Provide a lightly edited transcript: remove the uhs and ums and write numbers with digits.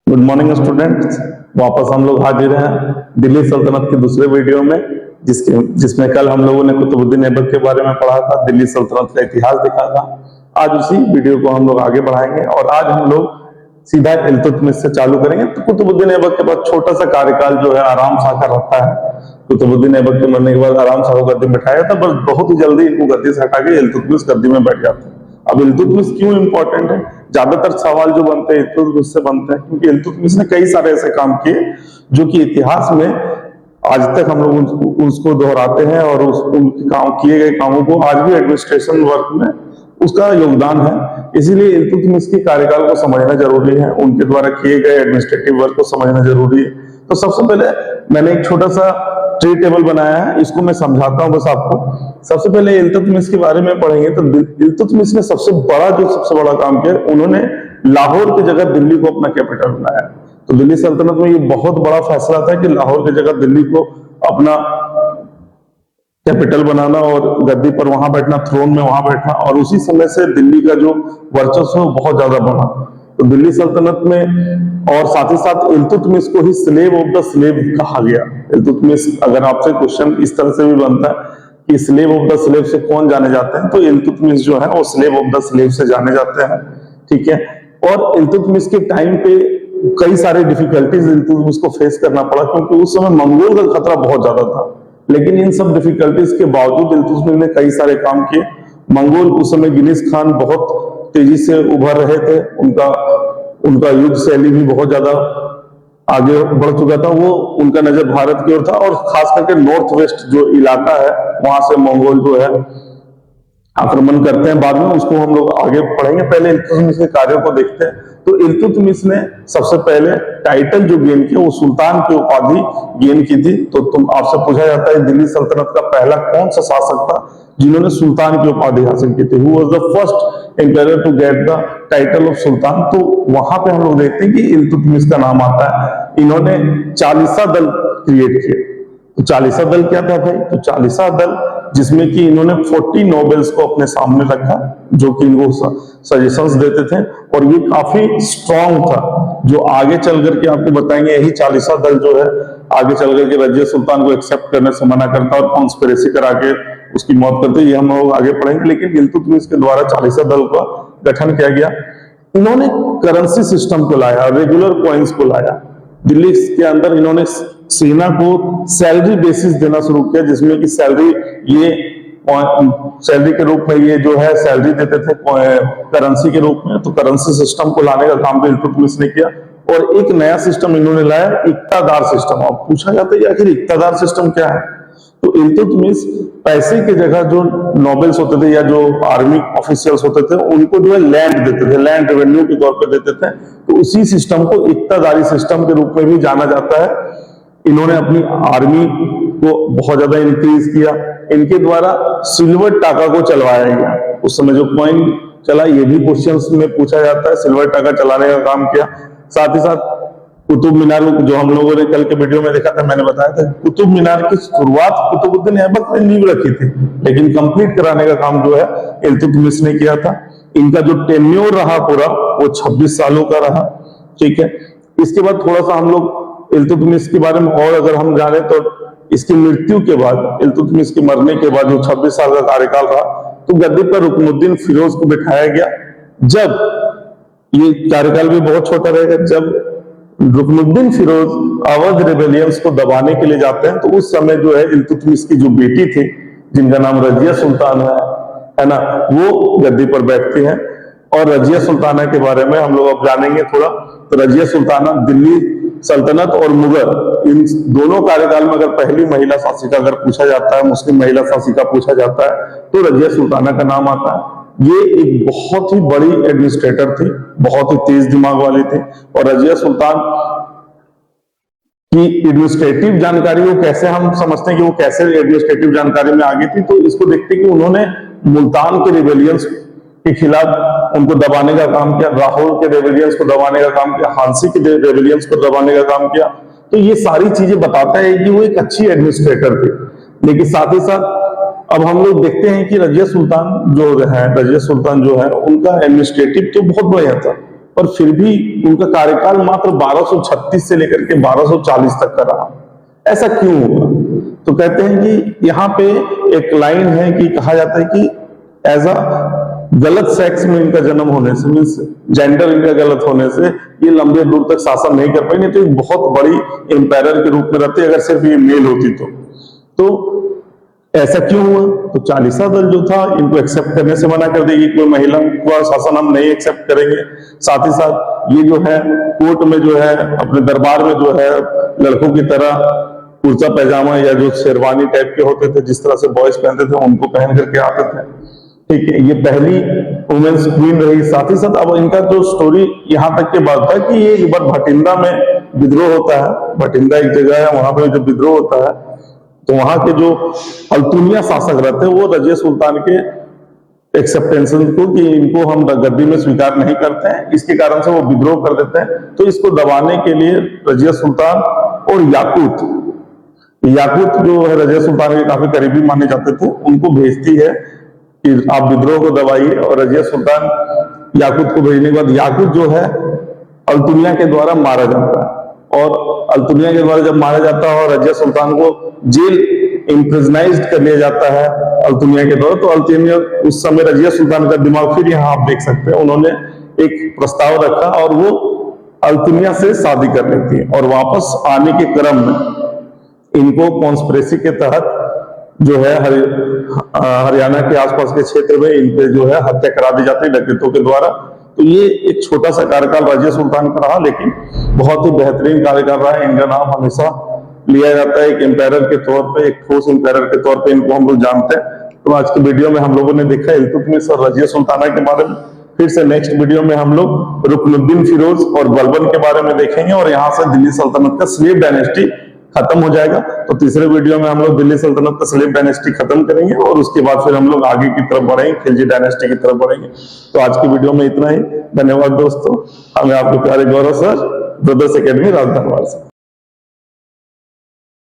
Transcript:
Good morning students. वापस हम लोग हाजिर हैं दिल्ली सल्तनत के दूसरे वीडियो में, जिसमें कल हम लोगों ने कुतुबुद्दीन ऐबक के बारे में पढ़ा था, दिल्ली सल्तनत का इतिहास देखा था। आज उसी वीडियो को हम लोग आगे बढ़ाएंगे और आज हम लोग सीधा इल्तुतमिश से चालू करेंगे। तो कुतुबुद्दीन ऐबक के बाद छोटा सा कार्यकाल जो है आराम से आकर रहता है। कुतुबुद्दीन ऐबक के मरने के बाद आराम से गद्दी में बैठाया था, बस बहुत ही जल्दी इनको गद्दी से हटा के इल्तुतमिश गद्दी में बैठ जाते हैं। अब इल्तुतमिश क्यों इंपॉर्टेंट है? ज्यादातर सवाल जो बनते हैं इल्तुतमिश से बनते हैं, क्योंकि इल्तुतमिश ने कई सारे ऐसे काम किए जो कि इतिहास में आज तक हम लोग उसको दोहराते हैं और उनके काम किए गए कामों को आज भी एडमिनिस्ट्रेशन वर्क में उसका योगदान है। इसीलिए इल्तुतमिश के कार्यकाल को समझना जरूरी है, उनके द्वारा किए गए एडमिनिस्ट्रेटिव वर्क को समझना जरूरी है। तो सबसे पहले मैंने एक छोटा सा ट्री टेबल बनाया है, इसको मैं समझाता हूं बस आपको। सबसे पहले इल्तुतमिश के बारे में पढ़ेंगे तो इल्तुतमिश ने सबसे बड़ा काम किया, उन्होंने लाहौर की जगह दिल्ली को अपना कैपिटल बनाया। तो दिल्ली सल्तनत में ये बहुत बड़ा फैसला था कि लाहौर की जगह दिल्ली को अपना कैपिटल बनाना और गद्दी पर वहां बैठना, थ्रोन में वहां बैठना, और उसी समय से दिल्ली का जो वर्चस्व है बहुत ज्यादा बढ़ा। तो दिल्ली सल्तनत में और साथ ही साथ इल्तुतमिश को ही स्लेव ऑफ द स्लेव कहा गया। इल्तुतमिश, अगर आपसे क्वेश्चन इस तरह से भी बनता है कि स्लेव ऑफ द स्लेव से कौन जाने जाते हैं, तो इल्तुतमिश जो है वो स्लेव ऑफ द स्लेव से जाने जाते हैं। ठीक है। और इल्तुतमिश के टाइम पे कई सारे डिफिकल्टीज इल्तुतमिश को फेस करना पड़ा, क्योंकि उस समय मंगोल का खतरा बहुत ज्यादा था। लेकिन इन सब डिफिकल्टीज के बावजूद इल्तुतमिश ने कई सारे काम किए। मंगोल उस समय गिलिस खान बहुत तेजी से उभर रहे थे, उनका युद्ध शैली भी बहुत ज्यादा आगे बढ़ चुका था। वो उनका नजर भारत की ओर था और खास करके नॉर्थ वेस्ट जो इलाका है वहां से मंगोल जो है आक्रमण करते हैं। बाद में उसको हम लोग आगे पढ़ेंगे, पहले इल्तुतमिश के कार्यों को देखते हैं। तो इल्तुतमिश ने सबसे पहले टाइटल जो गेन किया वो सुल्तान की उपाधि गेन की थी। तो आपसे पूछा जाता है दिल्ली सल्तनत का पहला कौन सा शासक था जिन्होंने सुल्तान की उपाधि हासिल की थी? Who was the first empire to get the title of sultan? तो वहां पे हम लोग देखते हैं कि इल्तुतमिश का नाम आता है। इन्होंने चालीसा दल क्रिएट किए। तो चालीसा दल क्या था भाई? तो चालीसा दल जिसमें कि इन्होंने 40 नोबेल्स को अपने सामने रखा, जो कि इनको सजेशंस देते थे, और ये काफी स्ट्रांग था। जो आगे चल करके आपको बताएंगे, यही चालीसा दल जो है आगे चल करके रजिया सुल्तान को एक्सेप्ट करने से मना करता और कॉन्स्पिरेसी करा के उसकी मौत करते। ये हम लोग आगे पढ़ेंगे। लेकिन इल्तुतमिश के द्वारा चालीसा दल का गठन किया गया। इन्होंने करेंसी सिस्टम को लाया, रेगुलर कॉइन्स को लाया। दिल्ली के अंदर इन्होंने सेना को सैलरी बेसिस देना शुरू किया, जिसमें कि सैलरी के रूप में ये जो है सैलरी देते थे करेंसी के रूप में। तो करेंसी सिस्टम को लाने का काम भी इल्तुतमिश ने किया और एक नया सिस्टम इन्होंने लाया, इक्तादार सिस्टम। अब पूछा जाता है आखिर इक्तादार सिस्टम क्या है? तो इल्तुतमिश पैसे की जगह जो नोबेल्स होते थे या जो आर्मी ऑफिशियल्स होते थे उनको जो है लैंड देते थे, लैंड रेवेन्यू के तौर पे देते थे। तो उसी सिस्टम को इक्तादारी सिस्टम के रूप में भी जाना जाता है। इन्होंने अपनी आर्मी को बहुत ज्यादा इंक्रीज किया। इनके द्वारा सिल्वर टाका को चलवाया गया। उस समय जो कॉइन चला, ये भी क्वेश्चंस में पूछा जाता है, सिल्वर टाका चलाने का काम किया। साथ ही साथ कुतुब मीनार, जो हम लोगों ने कल के वीडियो में देखा था, मैंने बताया था कुतुब मीनार की शुरुआत कुतुबुद्दीन ऐबक ने नींव रखी थी, लेकिन कंप्लीट कराने का काम जो है इल्तुतमिश ने किया था। इनका जो टेन्योर रहा पूरा वो 26 सालों का रहा। ठीक है। इसके बाद थोड़ा सा हम लोग इल्तुतमिश के बारे में और अगर हम जाने तो इसकी मृत्यु के बाद, इल्तुतमिश के मरने के बाद जो 26 साल का कार्यकाल रहा, तो गद्दी पर रुकनुद्दीन फिरोज को बिठाया गया। जब ये कार्यकाल भी बहुत छोटा रहेगा, जब रुकनुद्दीन फिरोज अवध रेबेलियंस को दबाने के लिए जाते हैं, तो उस समय जो है इल्तुतमिश की जो बेटी थी जिनका नाम रजिया सुल्तान है ना, वो गद्दी पर बैठती हैं। और रजिया सुल्ताना के बारे में हम लोग अब जानेंगे थोड़ा। तो रजिया सुल्ताना दिल्ली सल्तनत और मुगल इन दोनों कार्यकाल में अगर पहली महिला शासिका अगर पूछा जाता है, मुस्लिम महिला शासिका पूछा जाता है, तो रजिया सुल्ताना का नाम आता है। ये एक बहुत ही बड़ी एडमिनिस्ट्रेटर थी, बहुत ही तेज दिमाग वाली थी। और रजिया सुल्तान की एडमिनिस्ट्रेटिव जानकारी वो कैसे हम समझते हैं कि वो कैसे एडमिनिस्ट्रेटिव जानकारी में आगे थी, तो इसको देखते कि उन्होंने मुल्तान के रिबेलियंस के खिलाफ उनको दबाने का काम किया, लाहौर के रेबेलियंस को दबाने का काम किया, हांसी के रेबेलियंस को दबाने का काम किया। तो ये सारी चीजें बताता है कि वो एक अच्छी एडमिनिस्ट्रेटर थी। लेकिन साथ ही साथ अब हम लोग देखते हैं कि रजिया सुल्तान जो है उनका एडमिनिस्ट्रेटिव तो बहुत बढ़िया था, पर फिर भी उनका कार्यकाल मात्र 1236 से लेकर के 1240 तक का रहा। ऐसा क्यों हुआ? तो कहते हैं कि यहाँ पे एक लाइन है कि कहा जाता है कि एज अ गलत सेक्स में इनका जन्म होने से, मीन्स जेंडर इनका गलत होने से ये लंबे दूर तक शासन नहीं कर पाई, नहीं तो एक बहुत बड़ी एम्पायर के रूप में रहती अगर सिर्फ ये मेल होती तो ऐसा क्यों हुआ? तो चालीसा दल जो था इनको एक्सेप्ट करने से मना कर देगी, कोई महिला का शासन हम नहीं एक्सेप्ट करेंगे। साथ ही साथ ये जो है कोर्ट में जो है अपने दरबार में जो है लड़कों की तरह कुर्ता पैजामा या जो शेरवानी टाइप के होते थे जिस तरह से बॉयज पहनते थे उनको पहन करके आते थे। ठीक है, ये पहली वुमेन्स क्वीन रही। साथ ही साथ अब इनका जो स्टोरी यहाँ तक के बाद था कि ये एक बार भटिंडा में विद्रोह होता है। भटिंडा एक जगह है, वहां पे जब विद्रोह होता है तो वहां के जो अल्तुनिया शासक रहते हैं वो रजिया सुल्तान के एक्सेप्टेंस को कि इनको हम गद्दी में स्वीकार नहीं करते हैं, इसके कारण से वो विद्रोह कर देते हैं। तो इसको दबाने के लिए रजिया सुल्तान और याकूत जो है रजिया सुल्तान के काफी करीबी माने जाते थे, उनको भेजती है कि आप विद्रोह को दबाइए। और रजिया सुल्तान याकूत को भेजने के बाद याकूत जो है अल्तुनिया के द्वारा मारा जाता है। और अल्तुनिया के द्वारा जब मारा जाता है और रजिया सुल्तान को जेल इम्प्रिजनाइज्ड कर लिया जाता है अल्तुनिया के द्वारा, तो अल्तुनिया उस समय रजिया सुल्तान का दिमाग फिर यहाँ आप देख सकते हैं, उन्होंने एक प्रस्ताव रखा और वो अल्तुनिया से शादी कर लेती है। और वापस आने के क्रम में इनको कॉन्स्पिरेसी के तहत जो है हरियाणा के आसपास के क्षेत्र में इन पे जो है हत्या करा दी जाती है डकैतों के द्वारा। तो ये एक छोटा सा कार्यकाल रजिया सुल्तान का रहा, लेकिन बहुत ही बेहतरीन कार्यकाल रहा है। इनका नाम हमेशा लिया जाता है एक एम्पायर के तौर पे, एक ठोस एम्पायर के तौर पे इनको हम लोग जानते हैं। तो आज के वीडियो में हम लोगों ने देखा इल्तुतमिश और रजिया सुल्ताना के बारे में। फिर से नेक्स्ट वीडियो में हम लोग रुकनुद्दीन फिरोज और बलबन के बारे में देखेंगे और यहाँ से दिल्ली सल्तनत का स्लेव डायनेस्टी खत्म हो जाएगा। तो तीसरे वीडियो में हम लोग दिल्ली सल्तनत का स्लेव डायनेस्टी खत्म करेंगे और उसके बाद फिर हम लोग आगे की तरफ बढ़ेंगे, खिलजी डायनेस्टी की तरफ बढ़ेंगे। तो आज की वीडियो में इतना ही। धन्यवाद दोस्तों। हमें आपके प्यारे गौरव सर, ब्रदर्स एकेडमी राजधानवार से।